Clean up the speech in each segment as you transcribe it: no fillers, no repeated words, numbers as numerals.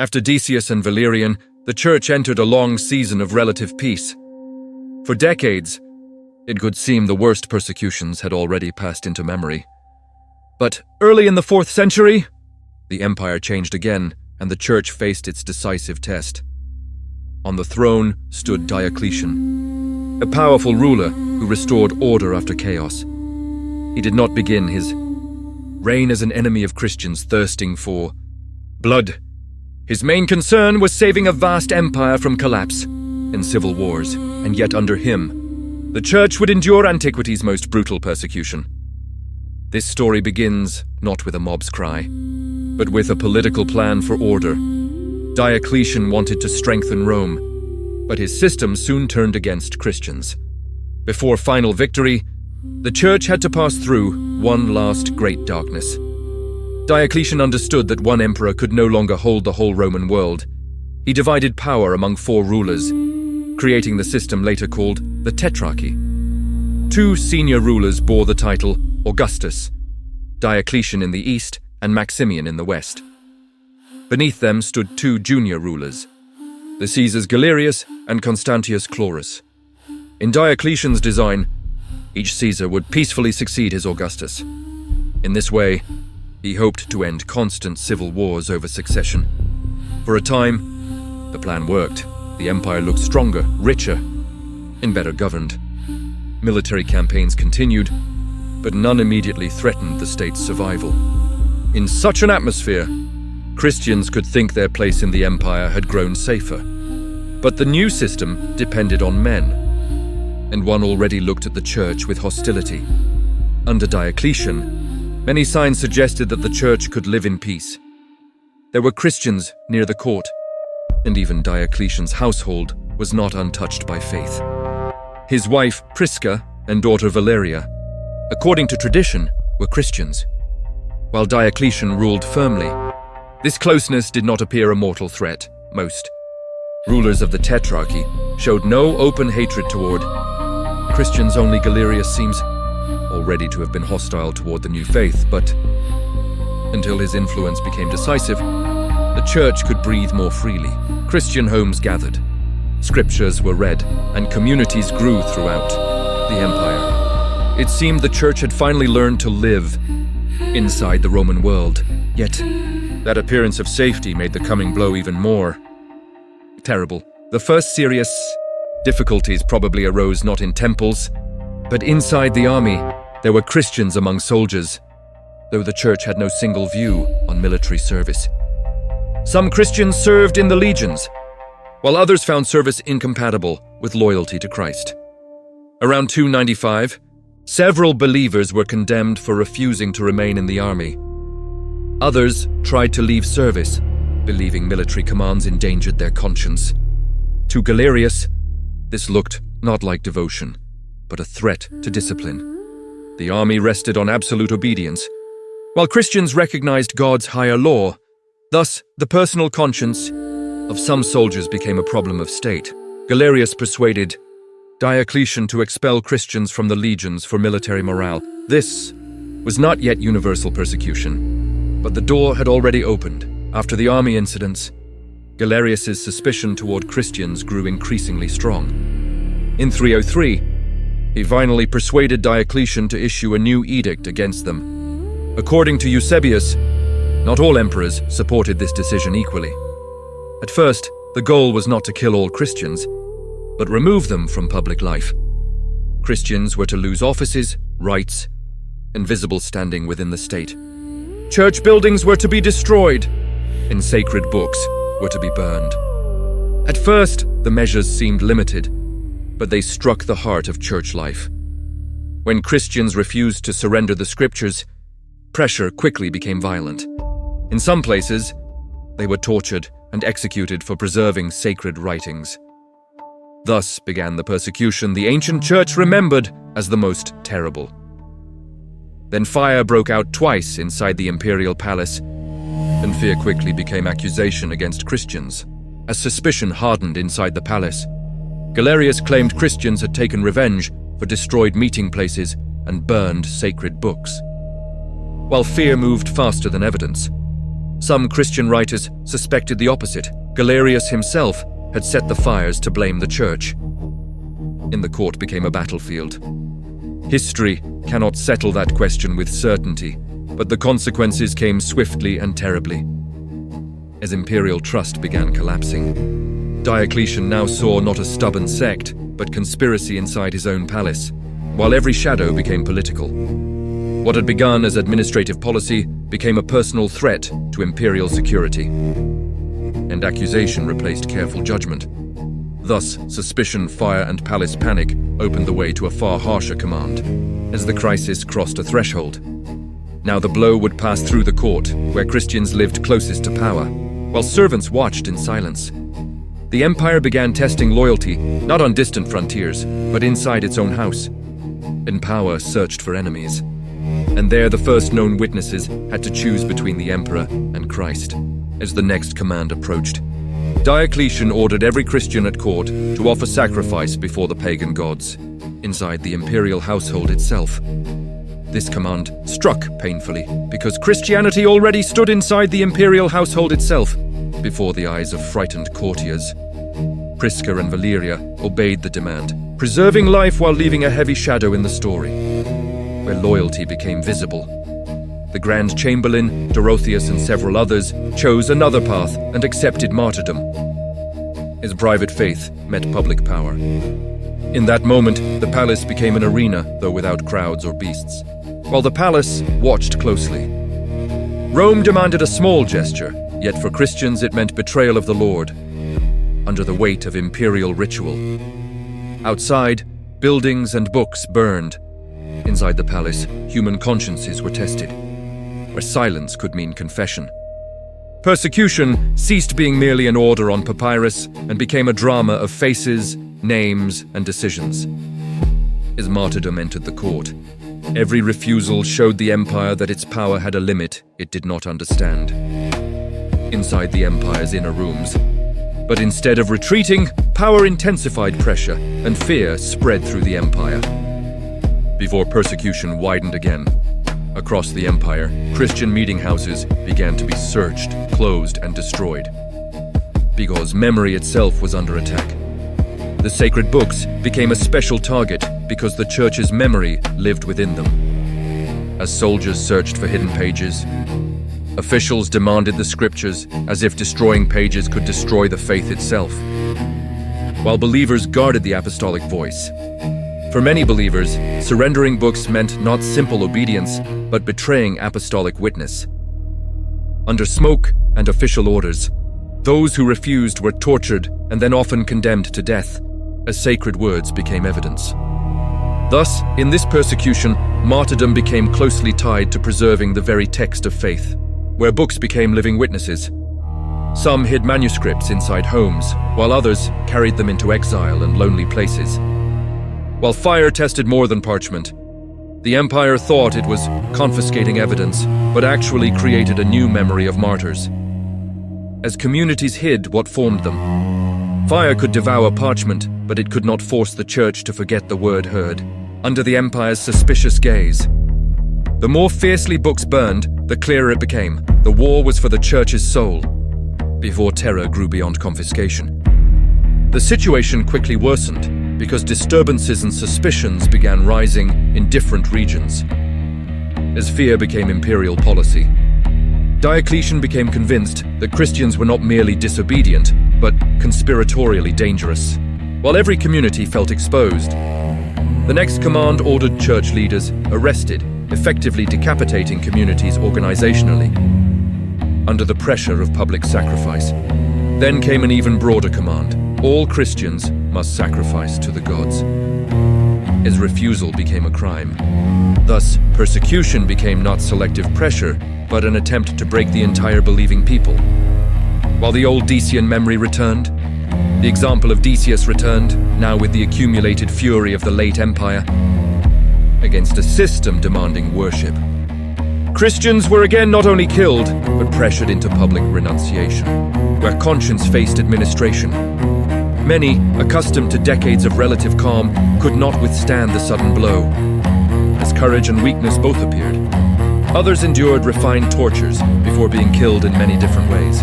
After Decius and Valerian, the Church entered a long season of relative peace. For decades, it could seem the worst persecutions had already passed into memory. But early in the 4th century, the empire changed again, and the Church faced its decisive test. On the throne stood Diocletian, a powerful ruler who restored order after chaos. He did not begin his reign as an enemy of Christians thirsting for blood. His main concern was saving a vast empire from collapse and civil wars, and yet under him, the Church would endure antiquity's most brutal persecution. This story begins not with a mob's cry, but with a political plan for order. Diocletian wanted to strengthen Rome, but his system soon turned against Christians. Before final victory, the Church had to pass through one last great darkness. Diocletian understood that one emperor could no longer hold the whole Roman world. He divided power among 4 rulers, creating the system later called the Tetrarchy. 2 senior rulers bore the title Augustus, Diocletian in the east and Maximian in the west. Beneath them stood 2 junior rulers, the Caesars Galerius and Constantius Chlorus. In Diocletian's design, each Caesar would peacefully succeed his Augustus. In this way, he hoped to end constant civil wars over succession. For a time, the plan worked. The empire looked stronger, richer, and better governed. Military campaigns continued, but none immediately threatened the state's survival. In such an atmosphere, Christians could think their place in the empire had grown safer. But the new system depended on men, and one already looked at the Church with hostility. Under Diocletian, many signs suggested that the Church could live in peace. There were Christians near the court, and even Diocletian's household was not untouched by faith. His wife, Prisca, and daughter Valeria, according to tradition, were Christians. While Diocletian ruled firmly, this closeness did not appear a mortal threat. Most rulers of the Tetrarchy showed no open hatred toward Christians. Only Galerius seems already to have been hostile toward the new faith, but until his influence became decisive, the Church could breathe more freely. Christian homes gathered, scriptures were read, and communities grew throughout the empire. It seemed the Church had finally learned to live inside the Roman world, yet that appearance of safety made the coming blow even more terrible. The first serious difficulties probably arose not in temples, but inside the army. There were Christians among soldiers, though the Church had no single view on military service. Some Christians served in the legions, while others found service incompatible with loyalty to Christ. Around 295, several believers were condemned for refusing to remain in the army. Others tried to leave service, believing military commands endangered their conscience. To Galerius, this looked not like devotion, but a threat to discipline. The army rested on absolute obedience, while Christians recognized God's higher law. Thus, the personal conscience of some soldiers became a problem of state. Galerius persuaded Diocletian to expel Christians from the legions for military morale. This was not yet universal persecution, but the door had already opened. After the army incidents, Galerius's suspicion toward Christians grew increasingly strong. In 303, he finally persuaded Diocletian to issue a new edict against them. According to Eusebius, not all emperors supported this decision equally. At first, the goal was not to kill all Christians, but remove them from public life. Christians were to lose offices, rights, and visible standing within the state. Church buildings were to be destroyed, and sacred books were to be burned. At first, the measures seemed limited, but they struck the heart of church life. When Christians refused to surrender the scriptures, pressure quickly became violent. In some places, they were tortured and executed for preserving sacred writings. Thus began the persecution the ancient church remembered as the most terrible. Then fire broke out twice inside the imperial palace, and fear quickly became accusation against Christians. As suspicion hardened inside the palace, Galerius claimed Christians had taken revenge for destroyed meeting places and burned sacred books. While fear moved faster than evidence, Some Christian writers suspected the opposite. Galerius himself had set the fires to blame the church. The court became a battlefield. History cannot settle that question with certainty, but the consequences came swiftly and terribly. As imperial trust began collapsing, Diocletian now saw not a stubborn sect, but conspiracy inside his own palace, while every shadow became political. What had begun as administrative policy became a personal threat to imperial security, and accusation replaced careful judgment. Thus, suspicion, fire, and palace panic opened the way to a far harsher command, as the crisis crossed a threshold. Now the blow would pass through the court, where Christians lived closest to power, while servants watched in silence. The empire began testing loyalty, not on distant frontiers, but inside its own house. And power searched for enemies. And there the first known witnesses had to choose between the emperor and Christ. As the next command approached, Diocletian ordered every Christian at court to offer sacrifice before the pagan gods, inside the imperial household itself. This command struck painfully, because Christianity already stood inside the imperial household itself, before the eyes of frightened courtiers. Prisca and Valeria obeyed the demand, preserving life while leaving a heavy shadow in the story, where loyalty became visible. The Grand Chamberlain, Dorotheus, and several others chose another path and accepted martyrdom. His private faith met public power. In that moment, the palace became an arena, though without crowds or beasts, while the palace watched closely. Rome demanded a small gesture, yet for Christians it meant betrayal of the Lord, under the weight of imperial ritual. Outside, buildings and books burned. Inside the palace, human consciences were tested, where silence could mean confession. Persecution ceased being merely an order on papyrus and became a drama of faces, names, and decisions. As martyrdom entered the court, every refusal showed the empire that its power had a limit it did not understand. Inside the empire's inner rooms, but instead of retreating, power intensified pressure, and fear spread through the empire. Before persecution widened again, across the empire, Christian meeting houses began to be searched, closed, and destroyed, because memory itself was under attack. The sacred books became a special target because the church's memory lived within them. As soldiers searched for hidden pages, officials demanded the scriptures, as if destroying pages could destroy the faith itself, while believers guarded the apostolic voice. For many believers, surrendering books meant not simple obedience, but betraying apostolic witness. Under smoke and official orders, those who refused were tortured and then often condemned to death, as sacred words became evidence. Thus, in this persecution, martyrdom became closely tied to preserving the very text of faith, where books became living witnesses. Some hid manuscripts inside homes, while others carried them into exile and lonely places. While fire tested more than parchment, the empire thought it was confiscating evidence, but actually created a new memory of martyrs. As communities hid what formed them, fire could devour parchment, but it could not force the church to forget the word heard. Under the empire's suspicious gaze, the more fiercely books burned, the clearer it became. The war was for the church's soul, before terror grew beyond confiscation. The situation quickly worsened, because disturbances and suspicions began rising in different regions. As fear became imperial policy, Diocletian became convinced that Christians were not merely disobedient, but conspiratorially dangerous. While every community felt exposed, the next command ordered church leaders arrested, effectively decapitating communities organizationally, under the pressure of public sacrifice. Then came an even broader command: all Christians must sacrifice to the gods, as refusal became a crime. Thus, persecution became not selective pressure, but an attempt to break the entire believing people. While the old Decian memory returned, the example of Decius returned, now with the accumulated fury of the late empire, against a system demanding worship. Christians were again not only killed, but pressured into public renunciation, where conscience faced administration. Many, accustomed to decades of relative calm, could not withstand the sudden blow, as courage and weakness both appeared. Others endured refined tortures before being killed in many different ways.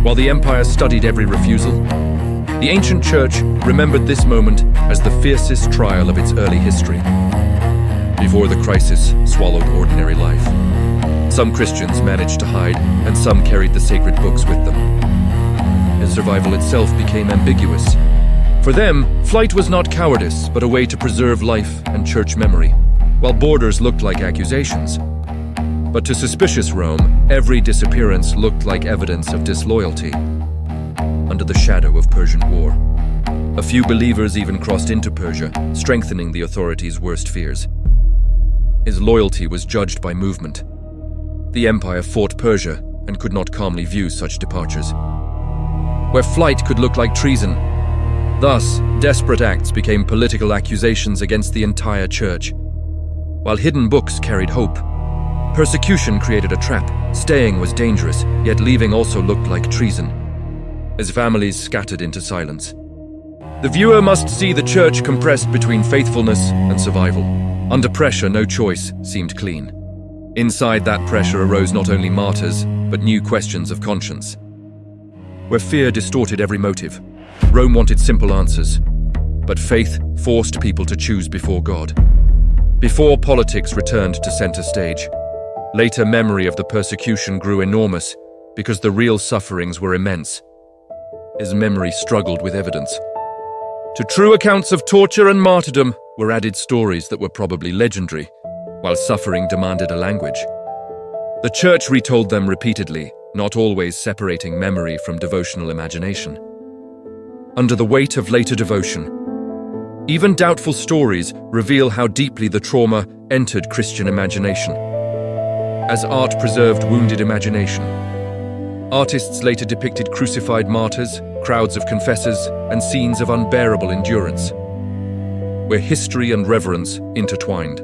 While the empire studied every refusal, the ancient church remembered this moment as the fiercest trial of its early history, before the crisis swallowed ordinary life. Some Christians managed to hide, and some carried the sacred books with them. As survival itself became ambiguous. For them, flight was not cowardice, but a way to preserve life and church memory, while borders looked like accusations. But to suspicious Rome, every disappearance looked like evidence of disloyalty. Under the shadow of Persian War, a few believers even crossed into Persia, strengthening the authorities' worst fears. His loyalty was judged by movement. The empire fought Persia and could not calmly view such departures, where flight could look like treason. Thus, desperate acts became political accusations against the entire church. While hidden books carried hope, persecution created a trap. Staying was dangerous, yet leaving also looked like treason, as families scattered into silence. The viewer must see the church compressed between faithfulness and survival. Under pressure, no choice seemed clean. Inside that pressure arose not only martyrs, but new questions of conscience. Where fear distorted every motive, Rome wanted simple answers, but faith forced people to choose before God. Before politics returned to center stage, later memory of the persecution grew enormous because the real sufferings were immense. His memory struggled with evidence. To true accounts of torture and martyrdom were added stories that were probably legendary, while suffering demanded a language. The church retold them repeatedly, not always separating memory from devotional imagination. Under the weight of later devotion, even doubtful stories reveal how deeply the trauma entered Christian imagination. As art preserved wounded imagination, artists later depicted crucified martyrs, crowds of confessors, and scenes of unbearable endurance, where history and reverence intertwined.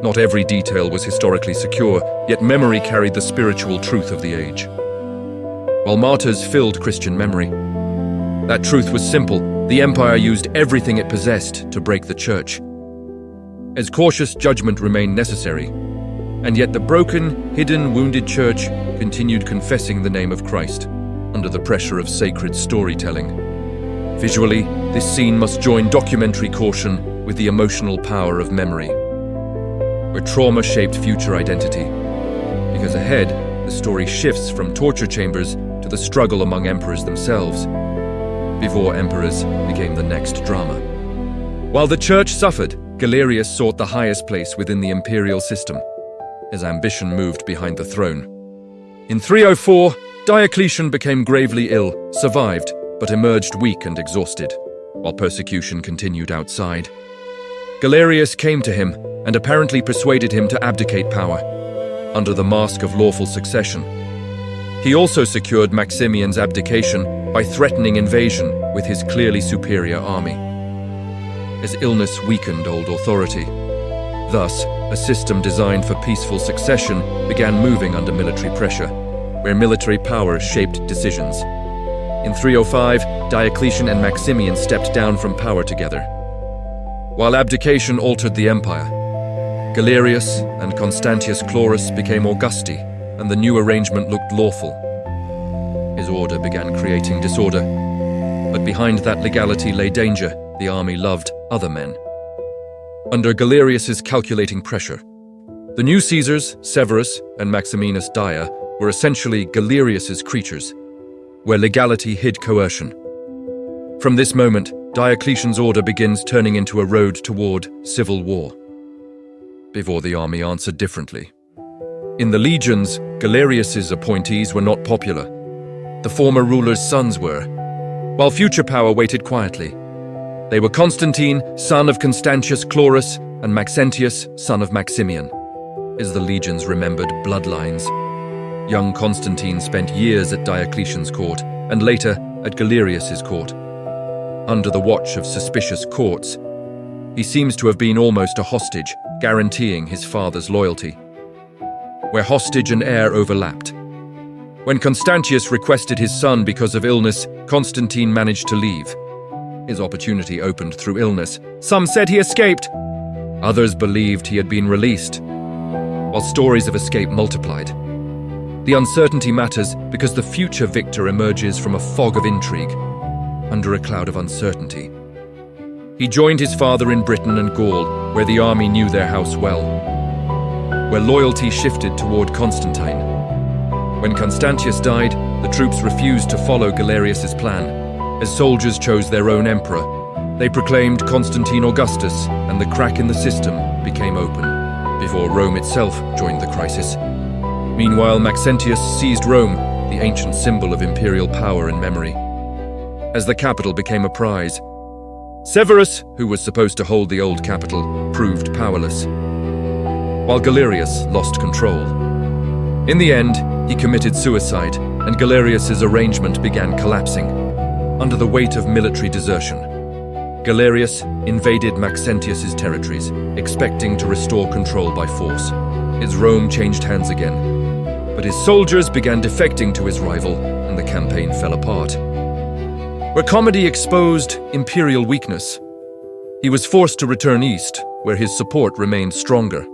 Not every detail was historically secure, yet memory carried the spiritual truth of the age. While martyrs filled Christian memory, that truth was simple. The empire used everything it possessed to break the church. As cautious judgment remained necessary, and yet the broken, hidden, wounded church continued confessing the name of Christ under the pressure of sacred storytelling. Visually, this scene must join documentary caution with the emotional power of memory, where trauma shaped future identity. Because ahead, the story shifts from torture chambers to the struggle among emperors themselves, before emperors became the next drama. While the church suffered, Galerius sought the highest place within the imperial system. His ambition moved behind the throne. In 304, Diocletian became gravely ill, survived, but emerged weak and exhausted, while persecution continued outside. Galerius came to him and apparently persuaded him to abdicate power, under the mask of lawful succession. He also secured Maximian's abdication by threatening invasion with his clearly superior army. His illness weakened old authority. Thus, a system designed for peaceful succession began moving under military pressure, where military power shaped decisions. In 305, Diocletian and Maximian stepped down from power together. While abdication altered the empire, Galerius and Constantius Chlorus became Augusti, and the new arrangement looked lawful. His order began creating disorder, but behind that legality lay danger. The army loved other men. Under Galerius's calculating pressure, the new Caesars, Severus and Maximinus Dia, were essentially Galerius's creatures, where legality hid coercion. From this moment, Diocletian's order begins turning into a road toward civil war, before the army answered differently. In the legions, Galerius's appointees were not popular. The former ruler's sons were, while future power waited quietly. They were Constantine, son of Constantius Chlorus, and Maxentius, son of Maximian, as the legions remembered bloodlines. Young Constantine spent years at Diocletian's court, and later at Galerius's court. Under the watch of suspicious courts, he seems to have been almost a hostage, guaranteeing his father's loyalty, where hostage and heir overlapped. When Constantius requested his son because of illness, Constantine managed to leave. His opportunity opened through illness. Some said he escaped. Others believed he had been released. while stories of escape multiplied. The uncertainty matters because the future victor emerges from a fog of intrigue, under a cloud of uncertainty. He joined his father in Britain and Gaul, where the army knew their house well, where loyalty shifted toward Constantine. When Constantius died, the troops refused to follow Galerius's plan, as soldiers chose their own emperor. They proclaimed Constantine Augustus, and the crack in the system became open, before Rome itself joined the crisis. Meanwhile, Maxentius seized Rome, the ancient symbol of imperial power and memory. As the capital became a prize, Severus, who was supposed to hold the old capital, proved powerless, while Galerius lost control. In the end, he committed suicide, and Galerius's arrangement began collapsing, under the weight of military desertion. Galerius invaded Maxentius's territories, expecting to restore control by force. His Rome changed hands again, but his soldiers began defecting to his rival, and the campaign fell apart. Where comedy exposed imperial weakness, he was forced to return east, where his support remained stronger,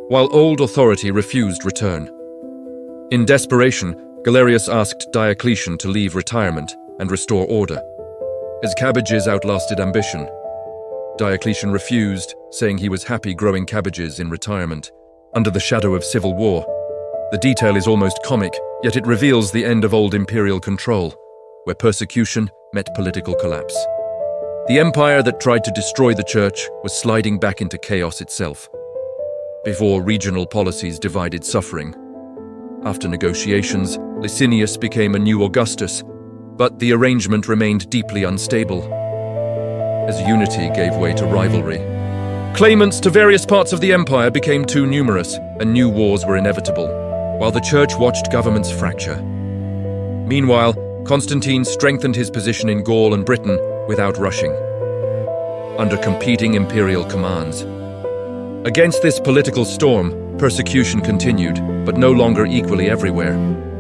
while old authority refused return. In desperation, Galerius asked Diocletian to leave retirement and restore order. His cabbages outlasted ambition. Diocletian refused, saying he was happy growing cabbages in retirement, under the shadow of civil war. The detail is almost comic, yet it reveals the end of old imperial control, where persecution met political collapse. The empire that tried to destroy the church was sliding back into chaos itself, before regional policies divided suffering. After negotiations, Licinius became a new Augustus, but the arrangement remained deeply unstable, as unity gave way to rivalry. Claimants to various parts of the empire became too numerous, and new wars were inevitable, while the church watched governments fracture. Meanwhile, Constantine strengthened his position in Gaul and Britain without rushing, under competing imperial commands. Against this political storm, persecution continued, but no longer equally everywhere,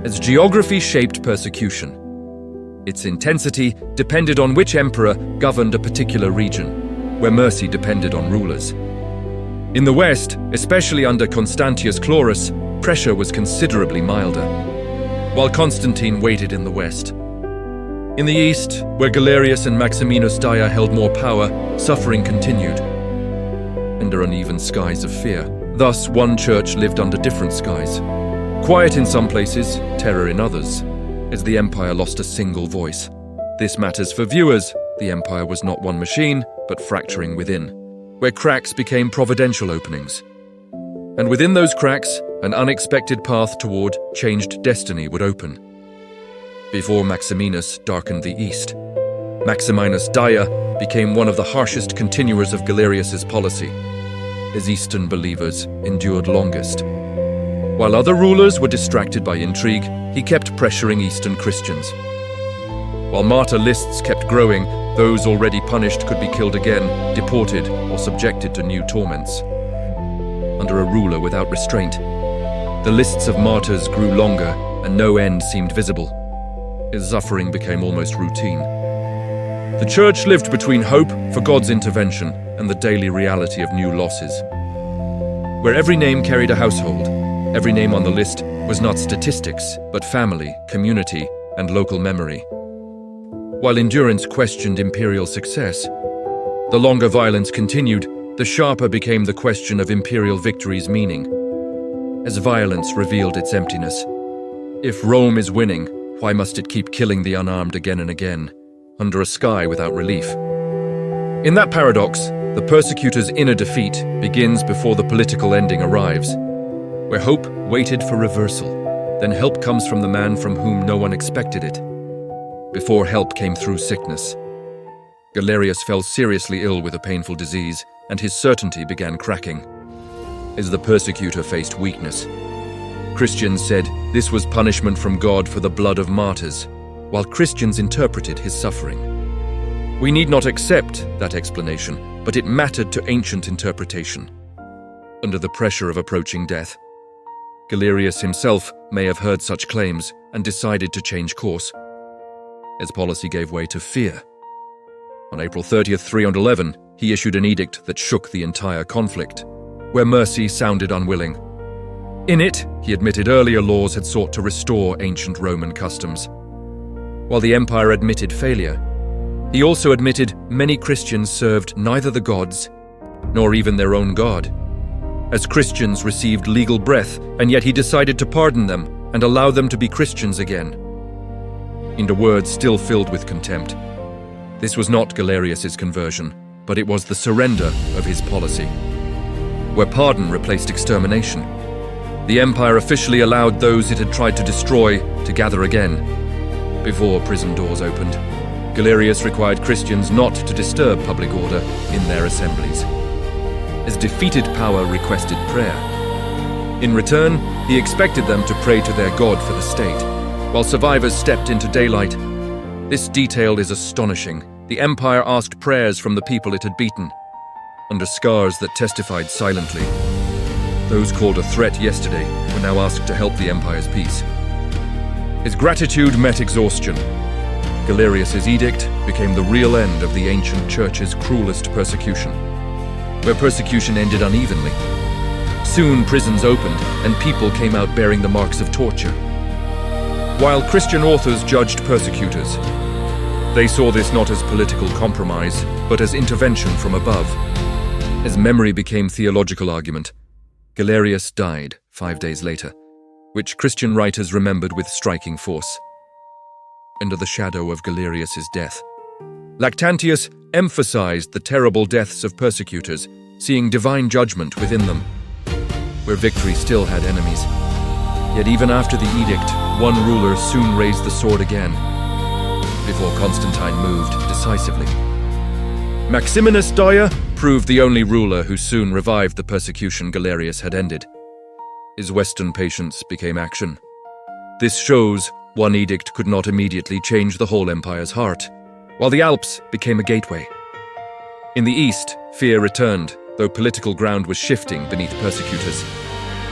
as geography shaped persecution. Its intensity depended on which emperor governed a particular region, where mercy depended on rulers. In the West, especially under Constantius Chlorus, pressure was considerably milder, while Constantine waited in the West. In the East, where Galerius and Maximinus Daia held more power, suffering continued, under uneven skies of fear. Thus, one church lived under different skies. Quiet in some places, terror in others, as the empire lost a single voice. This matters for viewers. The empire was not one machine, but fracturing within, where cracks became providential openings. And within those cracks, an unexpected path toward changed destiny would open. Before Maximinus darkened the east, Maximinus Daia became one of the harshest continuers of Galerius's policy. His eastern believers endured longest. While other rulers were distracted by intrigue, he kept pressuring Eastern Christians. While martyr lists kept growing, those already punished could be killed again, deported, or subjected to new torments. Under a ruler without restraint, the lists of martyrs grew longer, and no end seemed visible. His suffering became almost routine. The church lived between hope for God's intervention and the daily reality of new losses. Where every name carried a household, every name on the list was not statistics, but family, community, and local memory. While endurance questioned imperial success, the longer violence continued, the sharper became the question of imperial victory's meaning, as violence revealed its emptiness. If Rome is winning, why must it keep killing the unarmed again and again, under a sky without relief? In that paradox, the persecutor's inner defeat begins before the political ending arrives. Where hope waited for reversal, then help comes from the man from whom no one expected it. Before help came through sickness. Galerius fell seriously ill with a painful disease, and his certainty began cracking, as the persecutor faced weakness. Christians said this was punishment from God for the blood of martyrs, while Christians interpreted his suffering. We need not accept that explanation, but it mattered to ancient interpretation. Under the pressure of approaching death, Galerius himself may have heard such claims and decided to change course. His policy gave way to fear. On April 30th, 311, he issued an edict that shook the entire conflict. Where mercy sounded unwilling, In it, he admitted earlier laws had sought to restore ancient Roman customs. While the empire admitted failure, he also admitted many Christians served neither the gods nor even their own God. As Christians received legal breath, and yet he decided to pardon them and allow them to be Christians again. In a word still filled with contempt, this was not Galerius's conversion, but it was the surrender of his policy. Where pardon replaced extermination, the empire officially allowed those it had tried to destroy to gather again. Before prison doors opened, Galerius required Christians not to disturb public order in their assemblies. As defeated power requested prayer. In return, he expected them to pray to their God for the state, while survivors stepped into daylight. This detail is astonishing. The empire asked prayers from the people it had beaten, under scars that testified silently. Those called a threat yesterday were now asked to help the empire's peace. His gratitude met exhaustion. Galerius's edict became the real end of the ancient church's cruelest persecution, where persecution ended unevenly. Soon prisons opened and people came out bearing the marks of torture. While Christian authors judged persecutors, they saw this not as political compromise, but as intervention from above. As memory became theological argument, Galerius died 5 days later, which Christian writers remembered with striking force. Under the shadow of Galerius's death, Lactantius emphasized the terrible deaths of persecutors, seeing divine judgment within them, where victory still had enemies. Yet even after the edict, one ruler soon raised the sword again, before Constantine moved decisively. Maximinus Daia proved the only ruler who soon revived the persecution Galerius had ended. His Western patience became action. This shows one edict could not immediately change the whole empire's heart, while the Alps became a gateway. In the east, fear returned, though political ground was shifting beneath persecutors,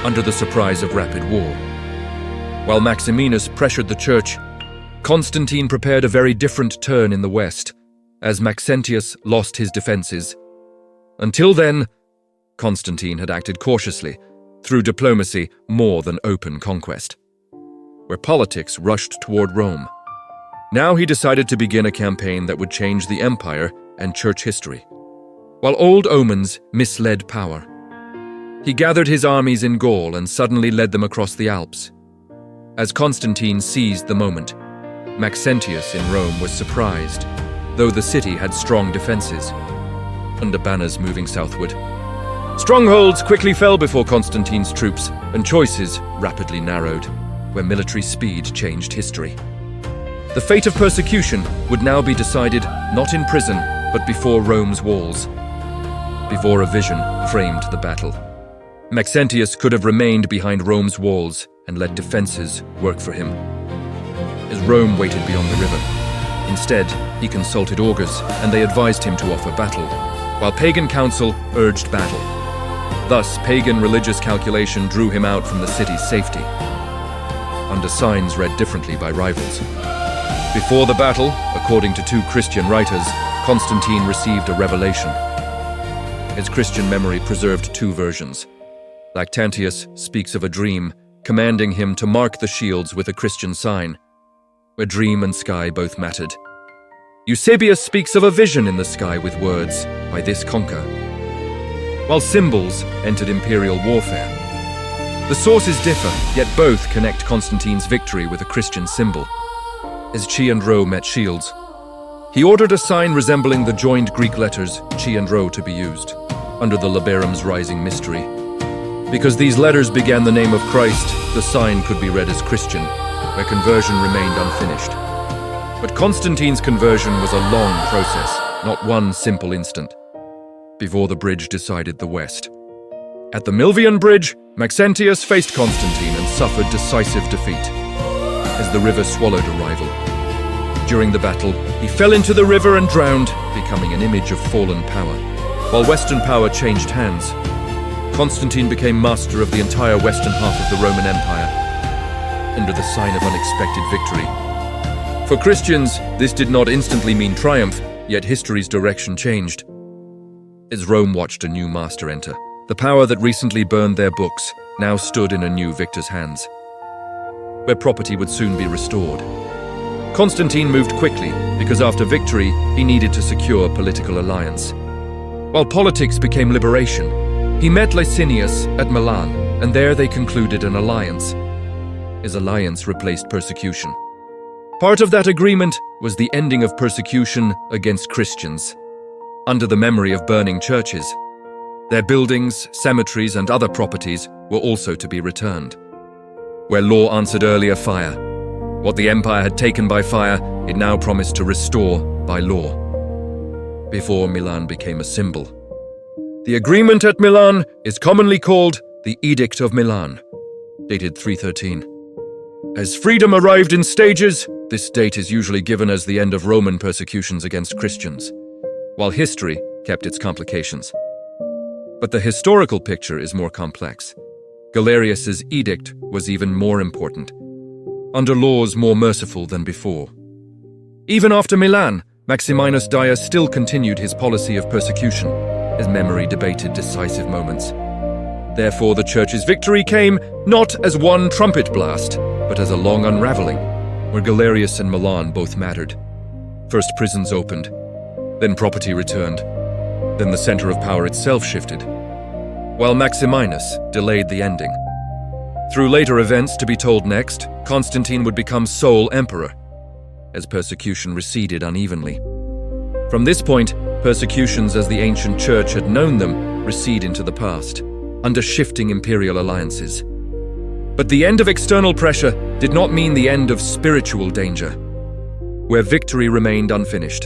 under the surprise of rapid war. While Maximinus pressured the church, Constantine prepared a very different turn in the west, as Maxentius lost his defenses. Until then, Constantine had acted cautiously, through diplomacy more than open conquest, where politics rushed toward Rome. Now he decided to begin a campaign that would change the empire and church history. While old omens misled power, he gathered his armies in Gaul and suddenly led them across the Alps. As Constantine seized the moment, Maxentius in Rome was surprised, though the city had strong defenses, under banners moving southward. Strongholds quickly fell before Constantine's troops, and choices rapidly narrowed, where military speed changed history. The fate of persecution would now be decided not in prison, but before Rome's walls. Before a vision framed the battle, Maxentius could have remained behind Rome's walls and let defenses work for him. As Rome waited beyond the river, instead, he consulted augurs, and they advised him to offer battle, while pagan counsel urged battle. Thus, pagan religious calculation drew him out from the city's safety, under signs read differently by rivals. Before the battle, according to 2 Christian writers, Constantine received a revelation. His Christian memory preserved 2 versions. Lactantius speaks of a dream, commanding him to mark the shields with a Christian sign, where dream and sky both mattered. Eusebius speaks of a vision in the sky with words, "By this conquer," while symbols entered imperial warfare. The sources differ, yet both connect Constantine's victory with a Christian symbol. As Chi and Rho met shields, he ordered a sign resembling the joined Greek letters Chi and Rho to be used, under the Labarum's rising mystery. Because these letters began the name of Christ, the sign could be read as Christian, where conversion remained unfinished. But Constantine's conversion was a long process, not one simple instant, before the bridge decided the West. At the Milvian Bridge, Maxentius faced Constantine and suffered decisive defeat, as the river swallowed a rival. During the battle, he fell into the river and drowned, becoming an image of fallen power. While Western power changed hands, Constantine became master of the entire western half of the Roman Empire, under the sign of unexpected victory. For Christians, this did not instantly mean triumph, yet history's direction changed. As Rome watched a new master enter, the power that recently burned their books now stood in a new victor's hands, where property would soon be restored. Constantine moved quickly because after victory, he needed to secure political alliance. While politics became liberation, he met Licinius at Milan, and there they concluded an alliance. His alliance replaced persecution. Part of that agreement was the ending of persecution against Christians, under the memory of burning churches. Their buildings, cemeteries, and other properties were also to be returned. Where law answered earlier fire, what the empire had taken by fire, it now promised to restore by law. Before Milan became a symbol. The agreement at Milan is commonly called the Edict of Milan, dated 313. As freedom arrived in stages, this date is usually given as the end of Roman persecutions against Christians, while history kept its complications. But the historical picture is more complex. Galerius's edict was even more important, under laws more merciful than before. Even after Milan, Maximinus Dias still continued his policy of persecution, as memory debated decisive moments. Therefore, the Church's victory came not as one trumpet blast, but as a long unraveling, where Galerius and Milan both mattered. First prisons opened, then property returned, then the center of power itself shifted, while Maximinus delayed the ending. Through later events to be told next, Constantine would become sole emperor, as persecution receded unevenly. From this point, persecutions as the ancient church had known them recede into the past, under shifting imperial alliances. But the end of external pressure did not mean the end of spiritual danger, where victory remained unfinished.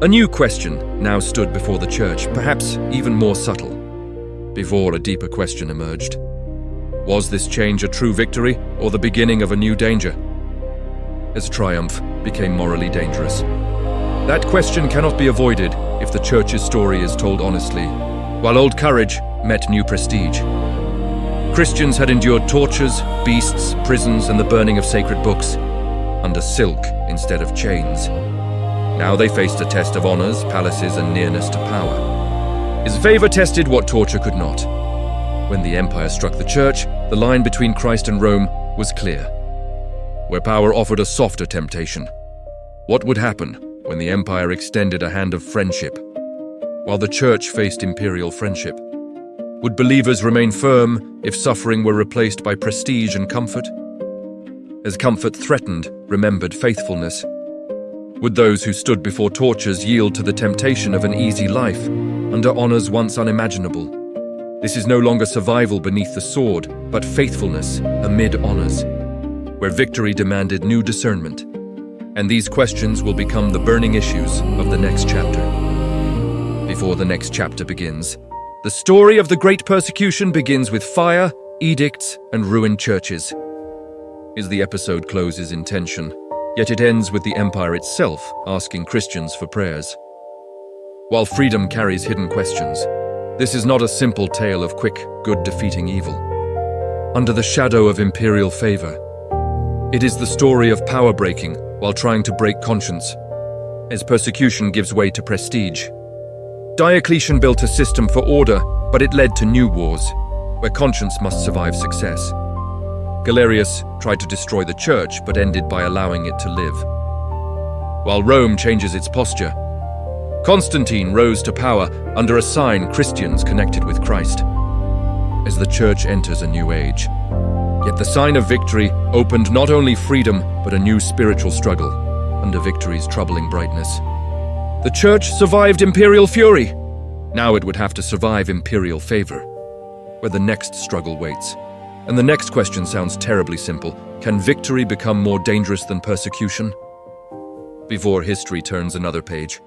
A new question now stood before the church, perhaps even more subtle, before a deeper question emerged. Was this change a true victory or the beginning of a new danger? As triumph became morally dangerous. That question cannot be avoided if the church's story is told honestly, while old courage met new prestige. Christians had endured tortures, beasts, prisons, and the burning of sacred books, under silk instead of chains. Now they faced a test of honors, palaces, and nearness to power. His favor tested what torture could not. When the empire struck the church, the line between Christ and Rome was clear. Where power offered a softer temptation, what would happen when the empire extended a hand of friendship, while the church faced imperial friendship? Would believers remain firm if suffering were replaced by prestige and comfort? As comfort threatened, remembered faithfulness. Would those who stood before tortures yield to the temptation of an easy life, under honors once unimaginable? This is no longer survival beneath the sword, but faithfulness amid honors, where victory demanded new discernment. And these questions will become the burning issues of the next chapter. Before the next chapter begins, the story of the Great Persecution begins with fire, edicts, and ruined churches. As the episode closes in tension, yet it ends with the empire itself asking Christians for prayers. While freedom carries hidden questions, this is not a simple tale of quick good defeating evil. Under the shadow of imperial favor, it is the story of power breaking while trying to break conscience, as persecution gives way to prestige. Diocletian built a system for order, but it led to new wars, where conscience must survive success. Galerius tried to destroy the church, but ended by allowing it to live. While Rome changes its posture, Constantine rose to power under a sign Christians connected with Christ, as the church enters a new age. Yet the sign of victory opened not only freedom, but a new spiritual struggle under victory's troubling brightness. The church survived imperial fury. Now it would have to survive imperial favor, where the next struggle waits. And the next question sounds terribly simple. Can victory become more dangerous than persecution? Before history turns another page,